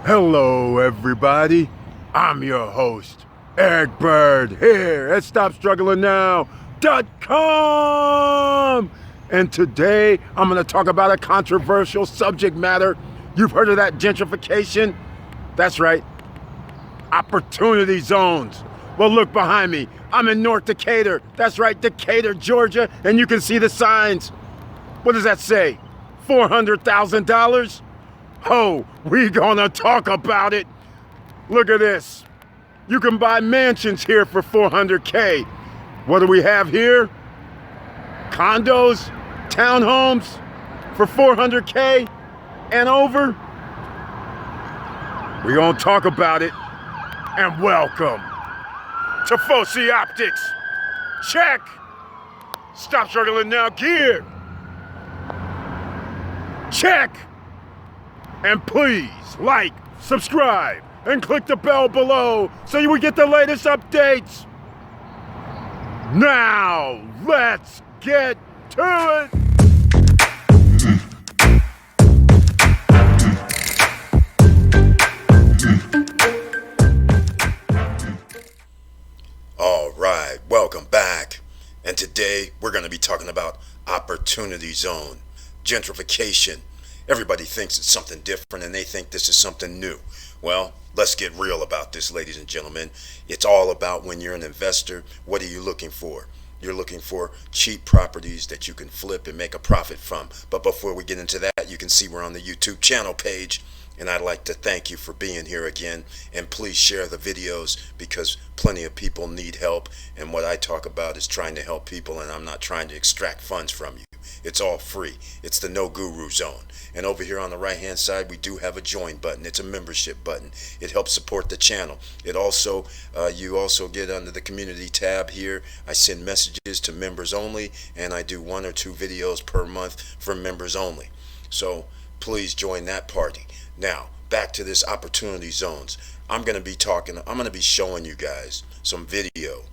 Hello, everybody. I'm your host, Eric Bird, here at StopStrugglingNow.com. And today, I'm going to talk about a controversial subject matter. You've heard of that gentrification? That's right, opportunity zones. Well, look behind me. I'm in North Decatur. That's right, Decatur, Georgia. And you can see the signs. What does that say? $400,000? Oh, we gonna talk about it. Look at this. You can buy mansions here for $400K. What do we have here? Condos, townhomes for $400K and over. We gonna talk about it. And welcome to Foci Optics. Check. Stop struggling now, gear. Check. And please like, subscribe, and click the bell below so you will get the latest updates. Now, let's get to it. All right, welcome back. And today we're going to be talking about opportunity zone, gentrification. Everybody thinks it's something different and they think this is something new. Well, let's get real about this, ladies and gentlemen. It's all about when you're an investor, what are you looking for? You're looking for cheap properties that you can flip and make a profit from. But before we get into that, you can see we're on the YouTube channel page. And I'd like to thank you for being here again. And please share the videos because plenty of people need help. And what I talk about is trying to help people, and I'm not trying to extract funds from you. It's all free. It's the no guru zone. And over here on the right hand side, we do have a join button. It's a membership button. It helps support the channel. It also, you also get under the community tab here. I send messages to members only, and I do 1 or 2 videos per month for members only. So please join that party. Now, back to this opportunity zones. I'm going to be showing you guys some video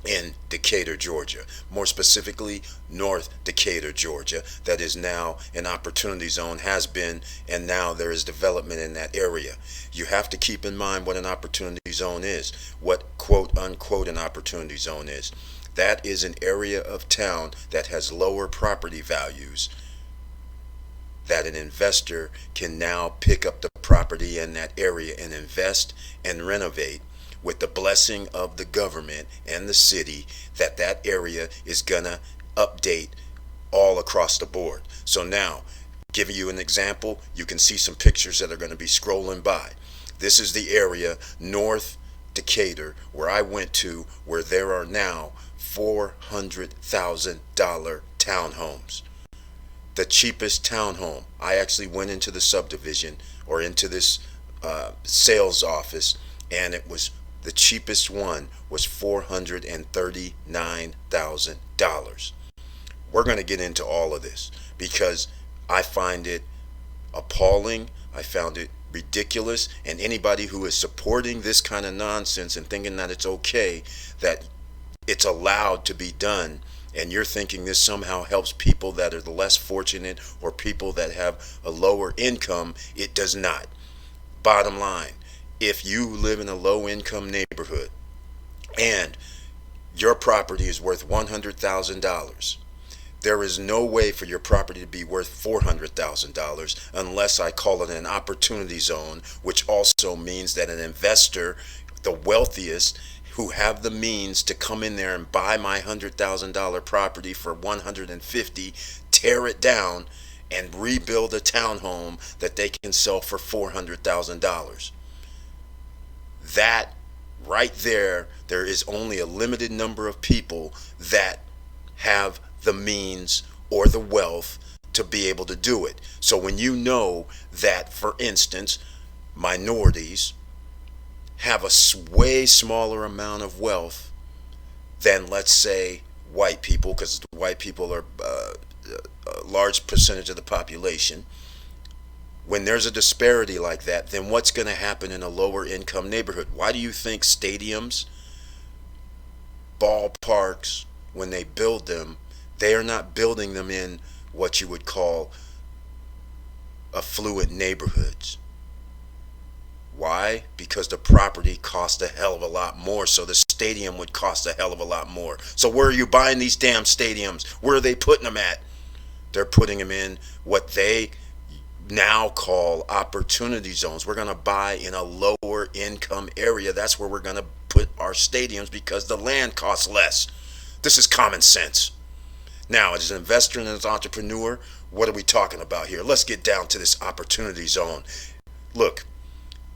in Decatur, Georgia, more specifically North Decatur, Georgia, that is now an opportunity zone, has been, and now there is development in that area. You have to keep in mind what an opportunity zone is, what quote unquote an opportunity zone is. That is an area of town that has lower property values, that an investor can now pick up the property in that area and invest and renovate with the blessing of the government and the city, that area is gonna update all across the board. So now, giving you an example, you can see some pictures that are gonna be scrolling by. This is the area, North Decatur, where I went to, where there are now $400,000 townhomes. The cheapest townhome. I actually went into the subdivision or into this sales office, and it was the cheapest one was $439,000. We're going to get into all of this because I find it appalling. I found it ridiculous, and anybody who is supporting this kind of nonsense and thinking that it's okay, that it's allowed to be done, and you're thinking this somehow helps people that are the less fortunate or people that have a lower income, it does not. Bottom line, if you live in a low income neighborhood and your property is worth $100,000, there is no way for your property to be worth $400,000 unless I call it an opportunity zone, which also means that an investor, the wealthiest, who have the means to come in there and buy my $100,000 property for $150,000, tear it down, and rebuild a townhome that they can sell for $400,000. That right there is only a limited number of people that have the means or the wealth to be able to do it. So when you know that, for instance, minorities have a way smaller amount of wealth than, let's say, white people, because white people are a large percentage of the population. When there's a disparity like that, then what's going to happen in a lower income neighborhood? Why do you think stadiums, ballparks, when they build them, they are not building them in what you would call affluent neighborhoods? Why? Because the property cost a hell of a lot more, so the stadium would cost a hell of a lot more. So where are you buying these damn stadiums? Where are they putting them at? They're putting them in what they now call opportunity zones. We're going to buy in a lower income area. That's where we're going to put our stadiums because the land costs less. This is common sense. Now, as an investor and as an entrepreneur, what are we talking about here? Let's get down to this opportunity zone. Look,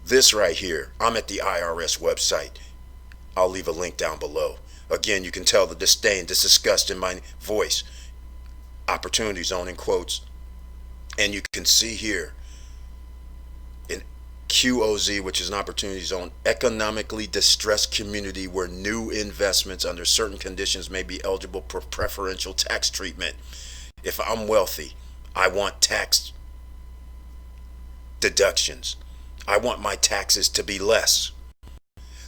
this right here, I'm at the IRS website. I'll leave a link down below. Again, you can tell the disdain, the disgust in my voice. Opportunity zone in quotes. And you can see here in QOZ, which is an opportunity zone, economically distressed community where new investments under certain conditions may be eligible for preferential tax treatment. If I'm wealthy, I want tax deductions. I want my taxes to be less.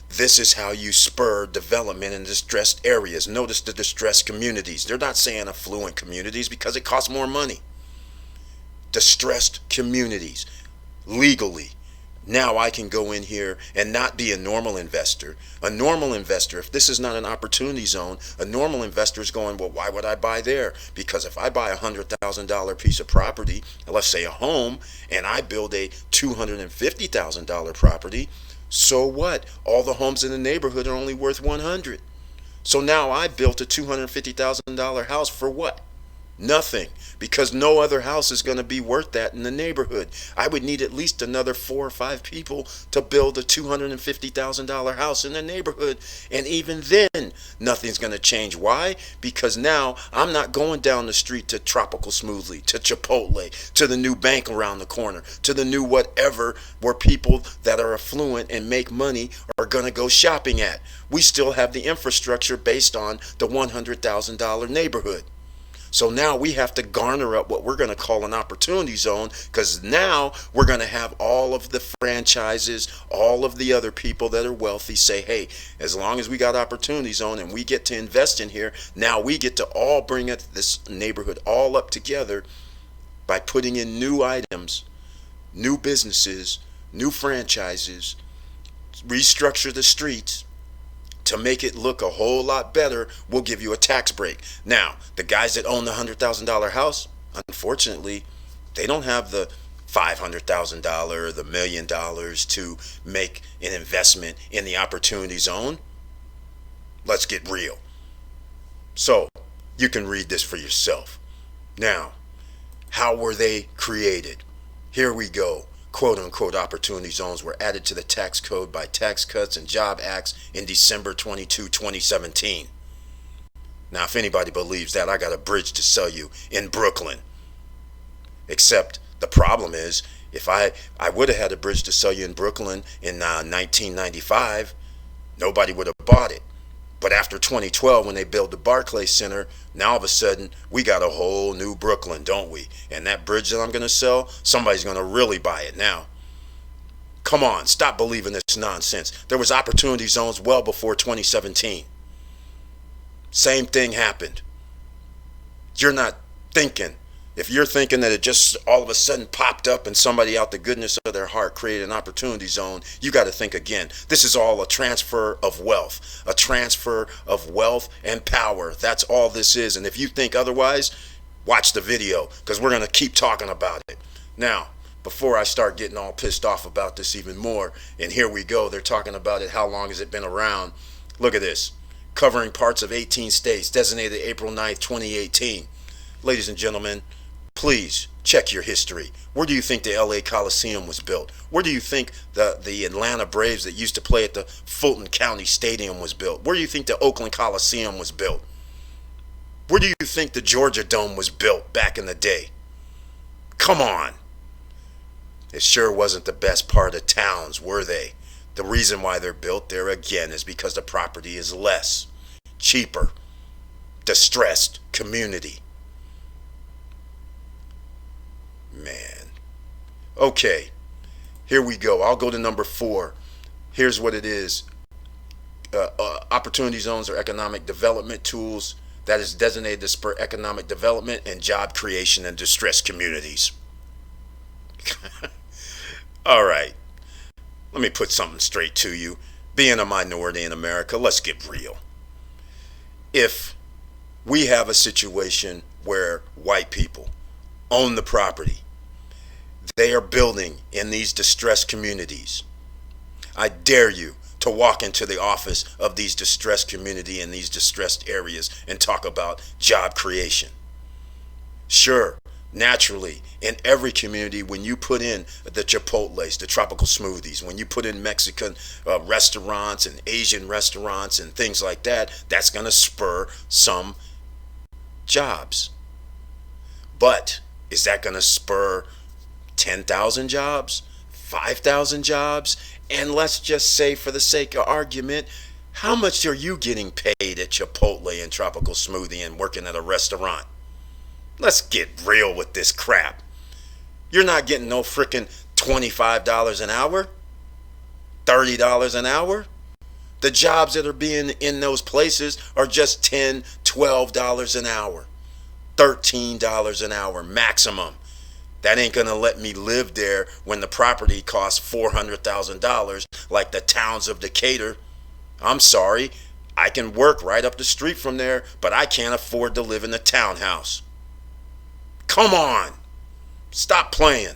This is how you spur development in distressed areas. Notice the distressed communities. They're not saying affluent communities because it costs more money. Distressed communities, legally. Now I can go in here and not be a normal investor. A normal investor, if this is not an opportunity zone, a normal investor is going, well, why would I buy there? Because if I buy $100,000 piece of property, let's say a home, and I build a $250,000 property, so what? All the homes in the neighborhood are only worth $100,000. So now I built a $250,000 house for what? Nothing, because no other house is going to be worth that in the neighborhood. I would need at least another 4 or 5 people to build a $250,000 house in the neighborhood. And even then, nothing's going to change. Why? Because now I'm not going down the street to Tropical Smoothie, to Chipotle, to the new bank around the corner, to the new whatever where people that are affluent and make money are going to go shopping at. We still have the infrastructure based on the $100,000 neighborhood. So now we have to garner up what we're going to call an opportunity zone, because now we're going to have all of the franchises, all of the other people that are wealthy say, hey, as long as we got opportunity zone and we get to invest in here, now we get to all bring this neighborhood all up together by putting in new items, new businesses, new franchises, restructure the streets. To make it look a whole lot better, we'll give you a tax break. Now, the guys that own the $100,000 house, unfortunately, they don't have the $500,000, the $1 million to make an investment in the opportunity zone. Let's get real. So, you can read this for yourself. Now, how were they created? Here we go. Quote-unquote opportunity zones were added to the tax code by Tax Cuts and Job Acts in December 22, 2017. Now, if anybody believes that, I got a bridge to sell you in Brooklyn. Except the problem is, if I would have had a bridge to sell you in Brooklyn in 1995, nobody would have bought it. But after 2012, when they built the Barclays Center, now all of a sudden, we got a whole new Brooklyn, don't we? And that bridge that I'm going to sell, somebody's going to really buy it now. Come on, stop believing this nonsense. There was opportunity zones well before 2017. Same thing happened. You're not thinking. If you're thinking that it just all of a sudden popped up and somebody out the goodness of their heart created an opportunity zone, you got to think again. This is all a transfer of wealth, a transfer of wealth and power. That's all this is. And if you think otherwise, watch the video, because we're going to keep talking about it. Now, before I start getting all pissed off about this even more, and here we go, they're talking about it. How long has it been around? Look at this. Covering parts of 18 states, designated April 9th, 2018. Ladies and gentlemen, please check your history. Where do you think the LA Coliseum was built? Where do you think the Atlanta Braves that used to play at the Fulton County Stadium was built? Where do you think the Oakland Coliseum was built? Where do you think the Georgia Dome was built back in the day? Come on. It sure wasn't the best part of towns, were they? The reason why they're built there again is because the property is less, cheaper, distressed community. Man. Okay, here we go. I'll go to number 4. Here's what it is. Opportunity zones are economic development tools that is designated to spur economic development and job creation in distressed communities. All right. Let me put something straight to you. Being a minority in America, let's get real. If we have a situation where white people own the property, they are building in these distressed communities. I dare you to walk into the office of these distressed community in these distressed areas and talk about job creation. Sure, naturally, in every community, when you put in the Chipotles, the tropical smoothies, when you put in Mexican restaurants and Asian restaurants and things like that, that's going to spur some jobs. But is that going to spur 10,000 jobs, 5,000 jobs? And let's just say, for the sake of argument, how much are you getting paid at Chipotle and Tropical Smoothie and working at a restaurant? Let's get real with this crap. You're not getting no freaking $25 an hour, $30 an hour. The jobs that are being in those places are just $10, $12 an hour, $13 an hour maximum. That ain't gonna let me live there when the property costs $400,000 like the towns of Decatur. I'm sorry, I can work right up the street from there, but I can't afford to live in a townhouse. Come on, stop playing.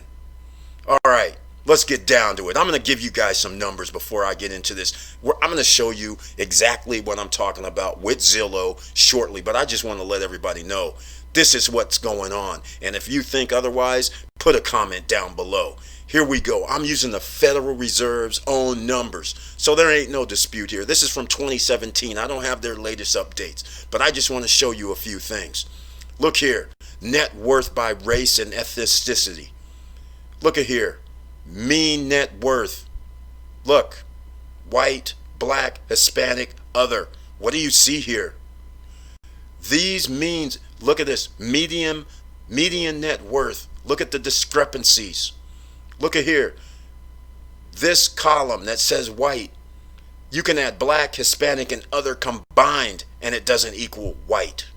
All right, let's get down to it. I'm gonna give you guys some numbers before I get into this. I'm gonna show you exactly what I'm talking about with Zillow shortly, but I just want to let everybody know this is what's going on. And if you think otherwise, put a comment down below. Here we go. I'm using the Federal Reserve's own numbers, so there ain't no dispute here. This is from 2017. I don't have their latest updates, but I just want to show you a few things. Look here, net worth by race and ethnicity. Look at here, mean net worth. Look, white, black, Hispanic, other. What do you see here? These means, look at this, median net worth. Look at the discrepancies. Look at here. This column that says white, you can add black, Hispanic, and other combined, and it doesn't equal white.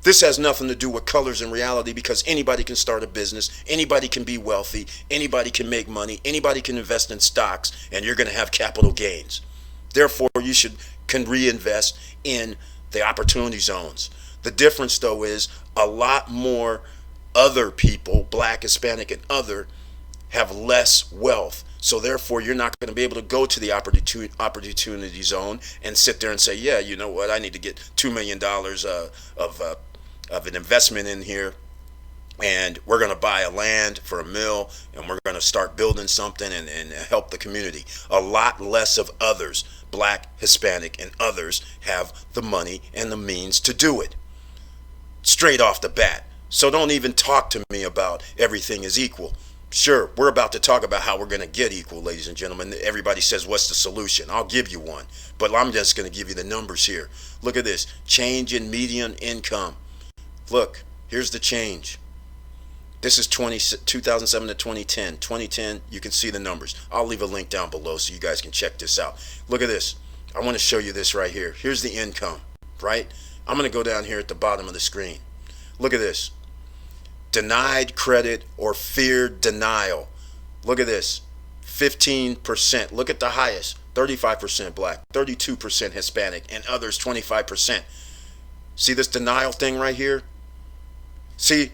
This has nothing to do with colors in reality, because anybody can start a business, anybody can be wealthy, anybody can make money, anybody can invest in stocks, and you're going to have capital gains. Therefore, you can reinvest in the opportunity zones. The difference, though, is a lot more other people, black, Hispanic, and other, have less wealth. So therefore, you're not going to be able to go to the opportunity zone and sit there and say, yeah, you know what, I need to get $2 million of an investment in here, and we're going to buy a land for $1 million, and we're going to start building something and help the community. A lot less of others, black, Hispanic, and others, have the money and the means to do it. Straight off the bat. So don't even talk to me about everything is equal. Sure, we're about to talk about how we're going to get equal, ladies and gentlemen. Everybody says, what's the solution? I'll give you one, but I'm just going to give you the numbers here. Look at this, change in median income. Look, here's the change. This is 2007 to 2010. 2010, you can see the numbers. I'll leave a link down below so you guys can check this out. Look at this. I want to show you this right here. Here's the income, right? I'm going to go down here at the bottom of the screen. Look at this. Denied credit or feared denial. Look at this. 15%. Look at the highest. 35% black, 32% Hispanic, and others 25%. See this denial thing right here? See,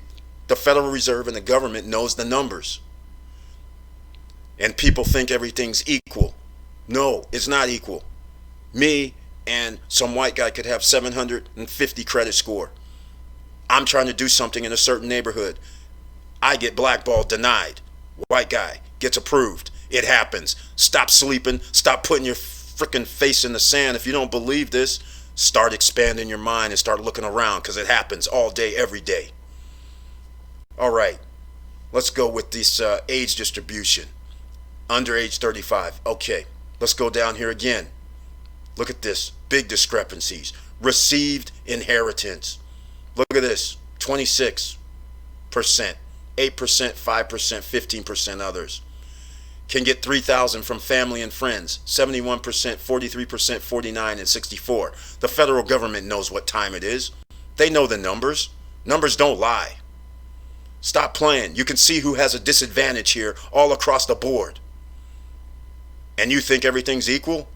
the Federal Reserve and the government knows the numbers. And people think everything's equal. No, it's not equal. Me and some white guy could have 750 credit score. I'm trying to do something in a certain neighborhood. I get blackballed, denied. White guy gets approved. It happens. Stop sleeping. Stop putting your freaking face in the sand. If you don't believe this, start expanding your mind and start looking around, because it happens all day, every day. All right, let's go with this age distribution. Under age 35. Okay, let's go down here again. Look at this, big discrepancies. Received inheritance. Look at this, 26%, 8%, 5%, 15% others. Can get 3,000 from family and friends, 71%, 43%, 49, and 64. The federal government knows what time it is. They know the numbers. Numbers don't lie. Stop playing. You can see who has a disadvantage here all across the board. And you think everything's equal?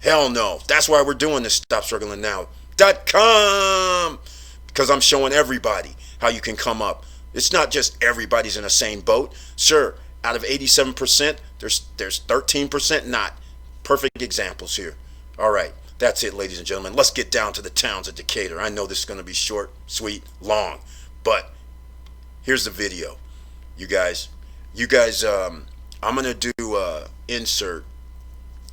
Hell no. That's why we're doing this StopStrugglingNow.com, because I'm showing everybody how you can come up. It's not just everybody's in the same boat. Sure, out of 87%, there's 13% not. Perfect examples here. All right, that's it, ladies and gentlemen. Let's get down to the towns of Decatur. I know this is going to be short, sweet, long, but here's the video. You guys, I'm going to do insert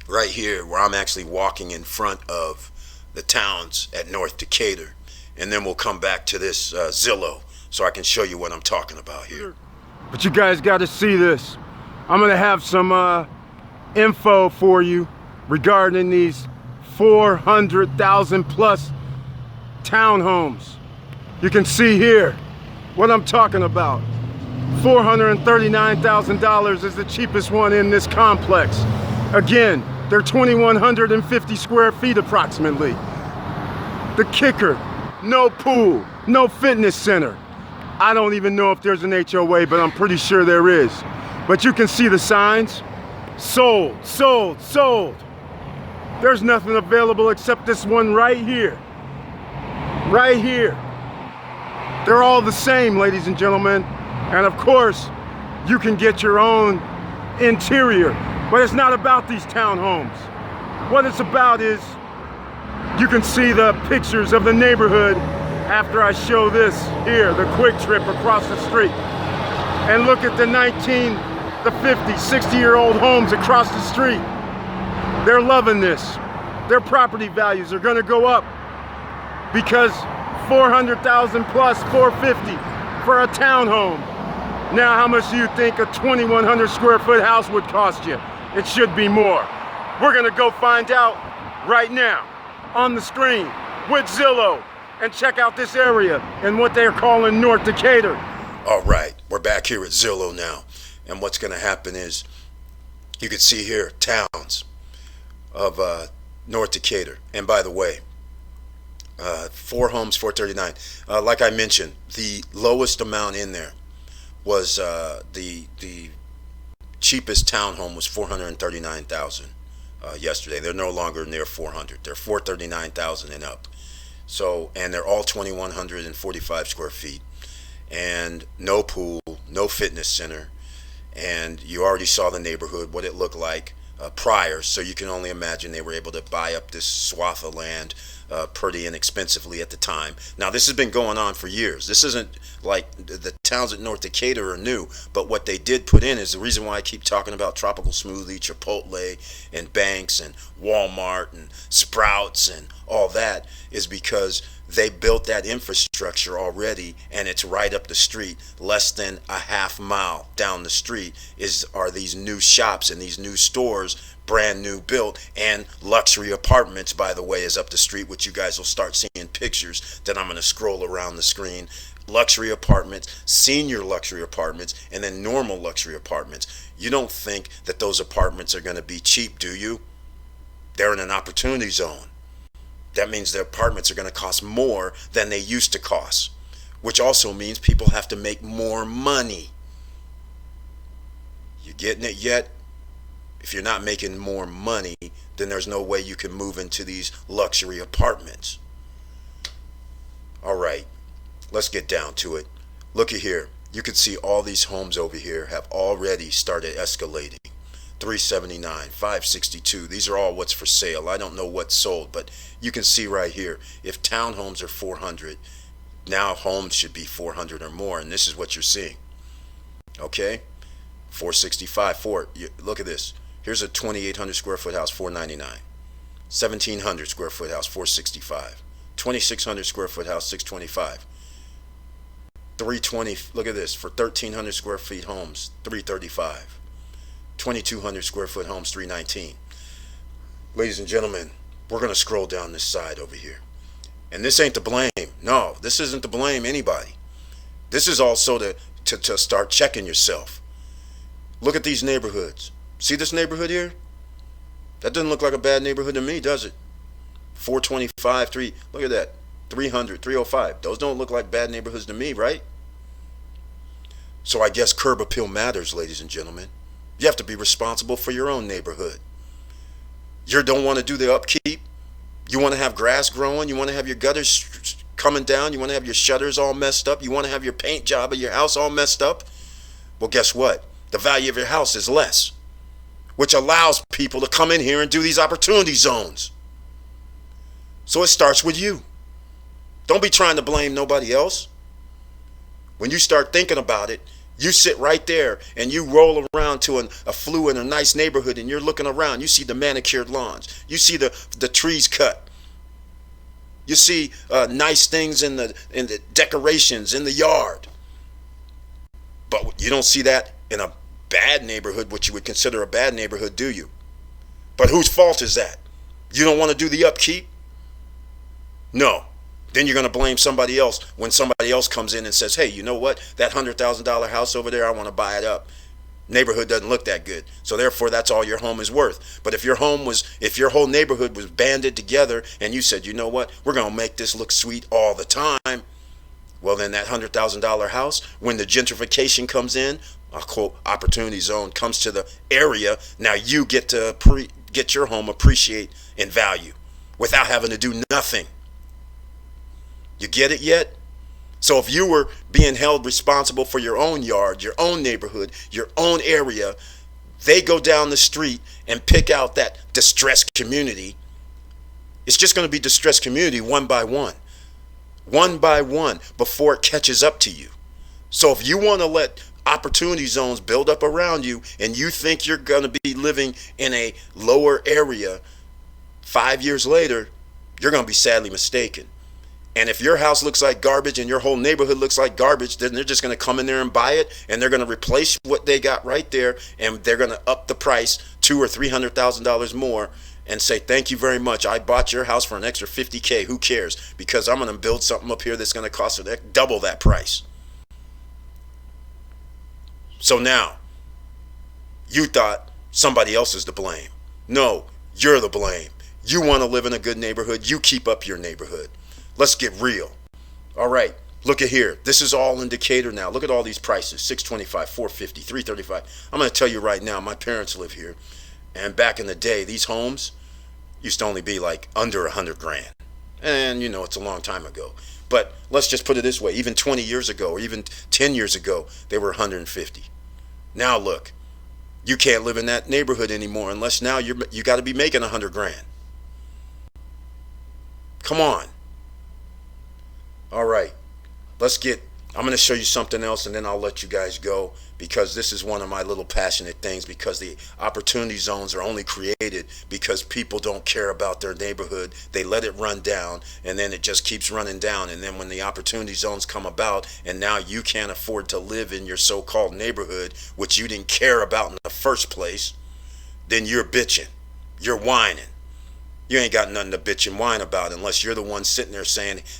right here where I'm actually walking in front of the towns at North Decatur, and then we'll come back to this Zillow so I can show you what I'm talking about here. But you guys got to see this. I'm going to have some info for you regarding these 400,000 plus townhomes. You can see here what I'm talking about. $439,000 is the cheapest one in this complex. Again, they're 2,150 square feet approximately. The kicker, no pool, no fitness center. I don't even know if there's an HOA, but I'm pretty sure there is. But you can see the signs. Sold, sold, sold. There's nothing available except this one right here. Right here. They're all the same, ladies and gentlemen. And of course, you can get your own interior. But it's not about these townhomes. What it's about is, you can see the pictures of the neighborhood after I show this here, the quick trip across the street. And look at the 50, 60-year-old homes across the street. They're loving this. Their property values are gonna go up because 400,000 plus 450 for a townhome. Now, how much do you think a 2,100 square foot house would cost you? It should be more. We're gonna go find out right now on the screen with Zillow and check out this area and what they're calling North Decatur. All right, we're back here at Zillow now. And what's gonna happen is, you can see here towns of North Decatur. And by the way, 4 homes, 439. Like I mentioned, the lowest amount in there was the cheapest townhome was 439,000 yesterday. They're no longer near 400. They're 439,000 and up. So, and they're all 2,145 square feet, and no pool, no fitness center, and you already saw the neighborhood, what it looked like prior. So you can only imagine they were able to buy up this swath of land pretty inexpensively at the time. Now, this has been going on for years. This isn't like the towns at North Decatur are new, but what they did put in is the reason why I keep talking about Tropical Smoothie, Chipotle, and Banks, and Walmart, and Sprouts, and all that, is because they built that infrastructure already, and it's right up the street. Less than a half mile down the street are these new shops and these new stores, brand new built, and luxury apartments, by the way, is up the street, which you guys will start seeing pictures that I'm going to scroll around the screen. Luxury apartments, senior luxury apartments, and then normal luxury apartments. You don't think that those apartments are going to be cheap, do you? They're in an opportunity zone. That means their apartments are going to cost more than they used to cost, which also means people have to make more money. You getting it yet? If you're not making more money, then there's no way you can move into these luxury apartments. All right, let's get down to it. Look at here. You can see all these homes over here have already started escalating. 379, 562. These are all what's for sale. I don't know what's sold, but you can see right here, if townhomes are 400, now homes should be 400 or more, and this is what you're seeing. Okay, 465. Look at this. Here's a 2,800 square foot house, 499. 1,700 square foot house, 465. 2,600 square foot house, 625. 320. Look at this, for 1,300 square feet homes, 335. 2,200 square foot homes, 319. Ladies and gentlemen, we're going to scroll down this side over here. And this ain't to blame. No, this isn't to blame anybody. This is also to start checking yourself. Look at these neighborhoods. See this neighborhood here? That doesn't look like a bad neighborhood to me, does it? 425, look at that. 300, 305. Those don't look like bad neighborhoods to me, right? So I guess curb appeal matters, ladies and gentlemen. You have to be responsible for your own neighborhood. You don't want to do the upkeep. You want to have grass growing. You want to have your gutters coming down. You want to have your shutters all messed up. You want to have your paint job of your house all messed up. Well, guess what? The value of your house is less, which allows people to come in here and do these opportunity zones. So it starts with you. Don't be trying to blame nobody else. When you start thinking about it, you sit right there and you roll around to a flu in a nice neighborhood and you're looking around. You see the manicured lawns. You see the trees cut. You see nice things in the decorations in the yard. But you don't see that in a bad neighborhood, what you would consider a bad neighborhood, do you? But whose fault is that? You don't want to do the upkeep? No. Then you're going to blame somebody else when somebody else comes in and says, hey, you know what? That $100,000 house over there, I want to buy it up. Neighborhood doesn't look that good. So therefore, that's all your home is worth. But if your whole neighborhood was banded together and you said, you know what? We're going to make this look sweet all the time. Well, then that $100,000 house, when the gentrification comes in, a quote opportunity zone comes to the area, now you get to get your home appreciate in value without having to do nothing. You get it yet? So if you were being held responsible for your own yard, your own neighborhood, your own area, they go down the street and pick out that distressed community. It's just going to be distressed community one by one before it catches up to you. So if you want to let opportunity zones build up around you and you think you're going to be living in a lower area, 5 years later, you're going to be sadly mistaken. And if your house looks like garbage and your whole neighborhood looks like garbage, then they're just going to come in there and buy it, and they're going to replace what they got right there, and they're going to up the price $200,000 or $300,000 more and say, thank you very much. I bought your house for an extra $50K. Who cares? Because I'm going to build something up here that's going to cost double that price. So now, you thought somebody else is to blame. No, you're the blame. You want to live in a good neighborhood. You keep up your neighborhood. Let's get real. All right, look at here. This is all in Decatur now. Look at all these prices. $625, $450, $335. I'm going to tell you right now, my parents live here. And back in the day, these homes used to only be like under $100,000. And you know, it's a long time ago. But let's just put it this way. Even 20 years ago or even 10 years ago, they were $150,000. Now look, you can't live in that neighborhood anymore unless now you got to be making $100,000. Come on. All right, I'm going to show you something else and then I'll let you guys go, because this is one of my little passionate things, because the opportunity zones are only created because people don't care about their neighborhood. They let it run down and then it just keeps running down. And then when the opportunity zones come about and now you can't afford to live in your so-called neighborhood, which you didn't care about in the first place, then you're bitching, you're whining. You ain't got nothing to bitch and whine about unless you're the one sitting there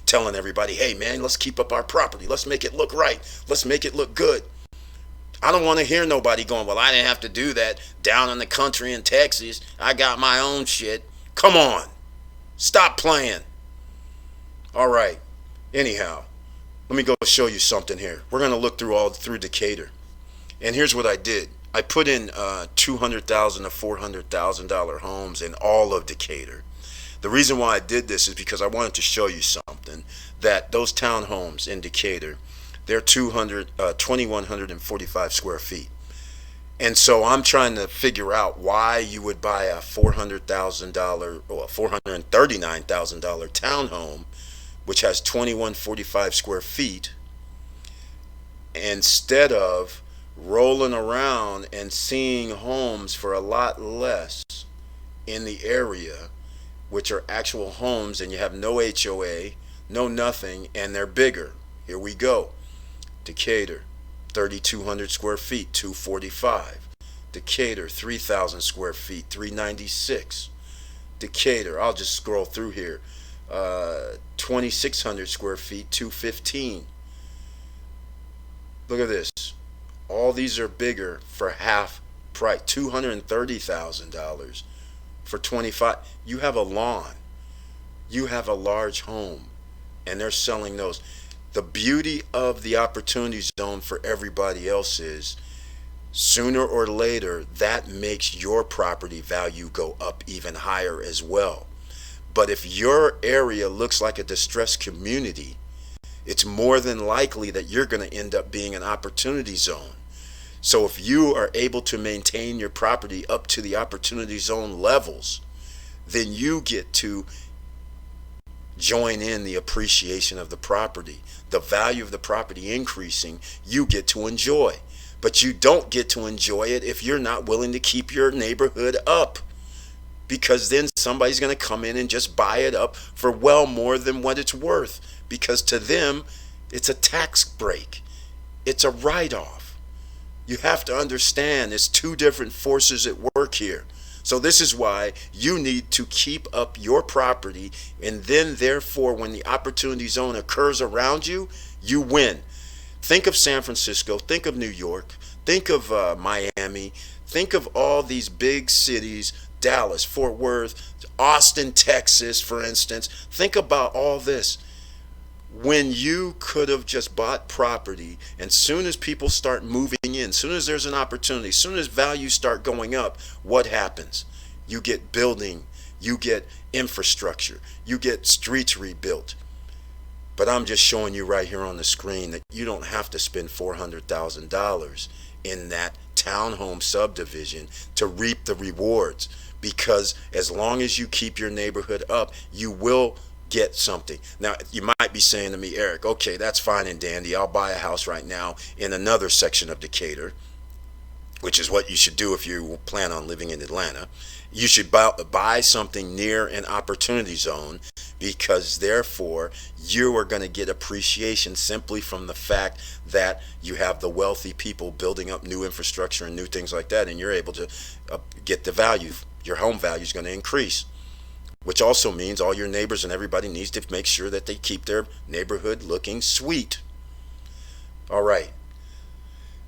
telling everybody, hey man, let's keep up our property. Let's make it look right. Let's make it look good. I don't want to hear nobody going, well, I didn't have to do that down in the country in Texas. I got my own shit. Come on. Stop playing. All right. Anyhow, let me go show you something here. We're going to look through Decatur. And here's what I did. I put in $200,000 to $400,000 homes in all of Decatur. The reason why I did this is because I wanted to show you something, that those townhomes in Decatur, they're 2,145 square feet. And so I'm trying to figure out why you would buy a $400,000 or a $439,000 townhome, which has 2,145 square feet, instead of rolling around and seeing homes for a lot less in the area, which are actual homes, and you have no HOA, no nothing, and they're bigger. Here we go. Decatur, 3,200 square feet, 245. Decatur, 3,000 square feet, 396. Decatur, I'll just scroll through here, 2,600 square feet, 215. Look at this. All these are bigger for half price, $230,000 for 25. You have a lawn, you have a large home, and they're selling those. The beauty of the opportunity zone for everybody else is sooner or later, that makes your property value go up even higher as well. But if your area looks like a distressed community, it's more than likely that you're going to end up being an opportunity zone. So if you are able to maintain your property up to the opportunity zone levels, then you get to join in the appreciation of the property. The value of the property increasing, you get to enjoy. But you don't get to enjoy it if you're not willing to keep your neighborhood up. Because then somebody's going to come in and just buy it up for well more than what it's worth. Because to them, it's a tax break. It's a write-off. You have to understand there's two different forces at work here. So this is why you need to keep up your property, and then therefore when the opportunity zone occurs around you, you win. Think of San Francisco, think of New York, think of Miami, think of all these big cities, Dallas, Fort Worth, Austin, Texas, for instance. Think about all this. When you could have just bought property, and soon as people start moving in, soon as there's an opportunity, soon as values start going up, what happens? You get building, you get infrastructure, you get streets rebuilt. But I'm just showing you right here on the screen that you don't have to spend $400,000 in that townhome subdivision to reap the rewards, because as long as you keep your neighborhood up, you will get something. Now, you might be saying to me, Eric, okay, that's fine and dandy. I'll buy a house right now in another section of Decatur, which is what you should do if you plan on living in Atlanta. You should buy something near an opportunity zone, because therefore you are going to get appreciation simply from the fact that you have the wealthy people building up new infrastructure and new things like that, and you're able to get the value. Your home value is going to increase, which also means all your neighbors and everybody needs to make sure that they keep their neighborhood looking sweet. All right.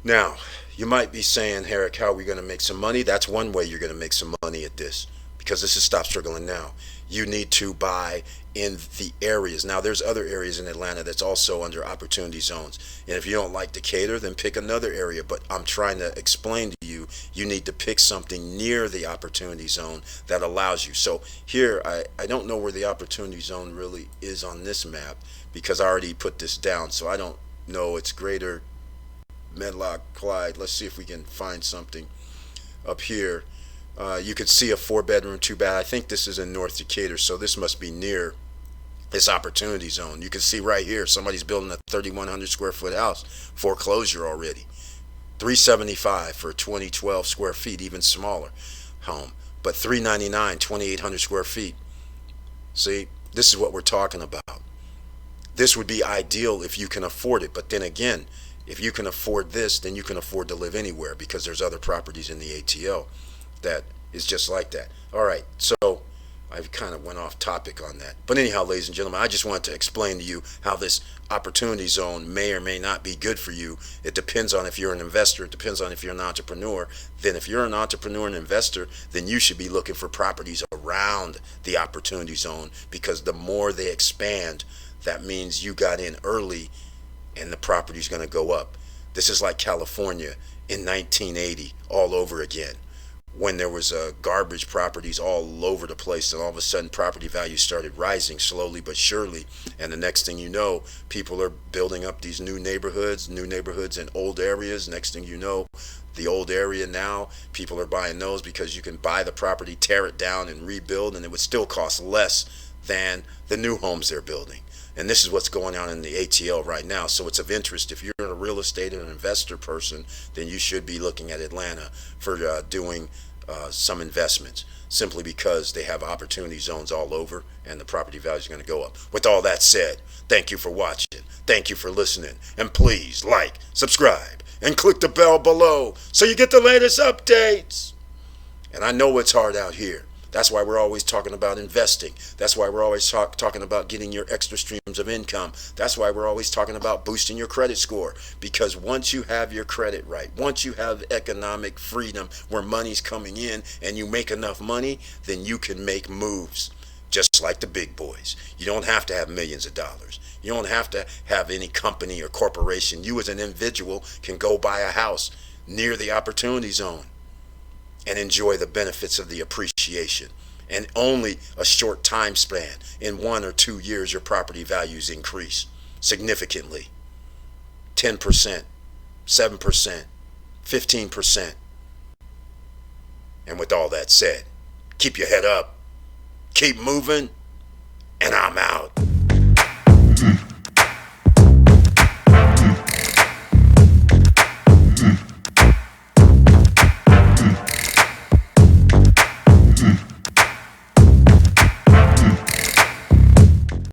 Now, you might be saying, Herrick, how are we going to make some money? That's one way you're going to make some money at this, because this is Stop Struggling Now. You need to buy in the areas. Now, there's other areas in Atlanta that's also under opportunity zones. And if you don't like Decatur, then pick another area. But I'm trying to explain to you, you need to pick something near the opportunity zone that allows you. So here, I don't know where the opportunity zone really is on this map, because I already put this down. So I don't know. It's Greater Medlock, Clyde. Let's see if we can find something up here. You could see a 4-bedroom, 2-bath. I think this is in North Decatur, so this must be near this opportunity zone. You can see right here, somebody's building a 3,100 square foot house, foreclosure already. $375 for 2012 square feet, even smaller home. But $399, 2,800 square feet. See, this is what we're talking about. This would be ideal if you can afford it, but then again, if you can afford this, then you can afford to live anywhere, because there's other properties in the ATL that is just like that. All right, so I kind of went off topic on that. But anyhow, ladies and gentlemen, I just wanted to explain to you how this opportunity zone may or may not be good for you. It depends on if you're an investor. It depends on if you're an entrepreneur. Then if you're an entrepreneur and investor, then you should be looking for properties around the opportunity zone, because the more they expand, that means you got in early and the property's going to go up. This is like California in 1980 all over again, when there was garbage properties all over the place, and all of a sudden property values started rising slowly but surely, and the next thing you know, people are building up these new neighborhoods in old areas. Next thing you know, the old area now, people are buying those because you can buy the property, tear it down and rebuild, and it would still cost less than the new homes they're building. And this is what's going on in the ATL right now. So it's of interest. If you're a real estate and an investor person, then you should be looking at Atlanta for doing some investments, simply because they have opportunity zones all over and the property values are going to go up. With all that said, thank you for watching. Thank you for listening. And please like, subscribe, and click the bell below so you get the latest updates. And I know it's hard out here. That's why we're always talking about investing. That's why we're always talking about getting your extra streams of income. That's why we're always talking about boosting your credit score. Because once you have your credit right, once you have economic freedom where money's coming in and you make enough money, then you can make moves just like the big boys. You don't have to have millions of dollars. You don't have to have any company or corporation. You as an individual can go buy a house near the opportunity zone and enjoy the benefits of the appreciation. And only a short time span, in 1 or 2 years, your property values increase significantly. 10%, 7%, 15%. And with all that said, keep your head up, keep moving, and I'm out.